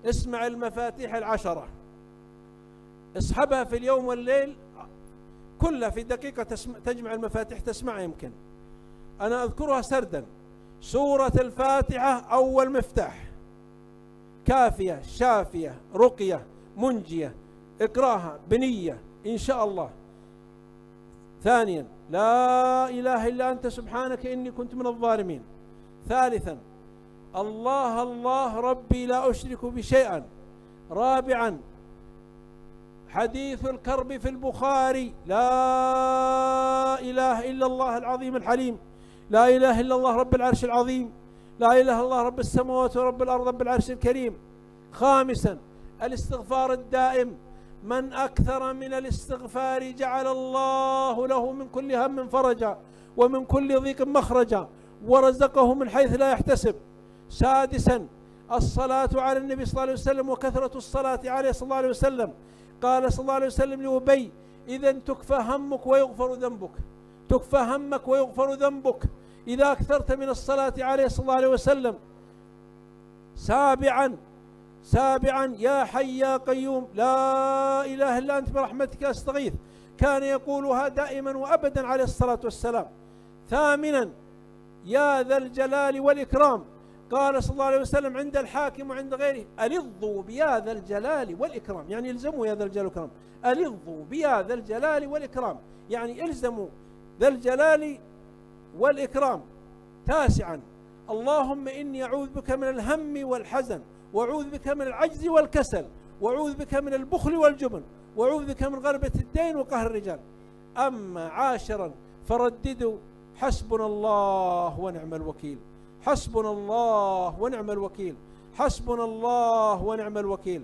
اسمع المفاتيح العشرة، اصحبها في اليوم والليل كلها، في دقيقة تجمع المفاتيح تسمعها. يمكن أنا أذكرها سردا. سورة الفاتحة أول مفتاح، كافية شافية رقية منجية، اقراها بنية إن شاء الله. ثانيا لا إله إلا أنت سبحانك إني كنت من الظالمين. ثالثا الله الله ربي لا أشرك بشيئا. رابعا حديث الكرب في البخاري، لا إله إلا الله العظيم الحليم، لا إله إلا الله رب العرش العظيم، لا إله إلا الله رب السماوات ورب الأرض رب العرش الكريم. خامسا الاستغفار الدائم، من أكثر من الاستغفار جعل الله له من كل هم فرجا ومن كل ضيق مخرجا ورزقه من حيث لا يحتسب. سادسا الصلاة على النبي صلى الله عليه وسلم وكثرة الصلاة عليه صلى الله عليه وسلم. قال صلى الله عليه وسلم لأبي: إذا تكفى همك ويغفر ذنبك، تكفى همك ويغفر ذنبك إذا أكثرت من الصلاة عليه صلى الله عليه وسلم. سابعا يا حي يا قيوم لا إله إلا أنت برحمتك أستغيث، كان يقولها دائما وأبدا عليه الصلاة والسلام. ثامنا يا ذا الجلال والإكرام، قال صلى الله عليه وسلم عند الحاكم وعند غيره: ألظوا بيا ذا الجلال والإكرام، يعني الزموا يا ذا الجلال والإكرام، ألظوا بيا ذا الجلال والإكرام، يعني الزموا ذا الجلال والإكرام. تاسعا اللهم إني أعوذ بك من الهم والحزن، وأعوذ بك من العجز والكسل، وأعوذ بك من البخل والجبن، وأعوذ بك من غلبة الدين وقهر الرجال. أما عاشرا فرددوا: حسبنا الله ونعم الوكيل، حسبنا الله ونعم الوكيل، حسبنا الله ونعم الوكيل.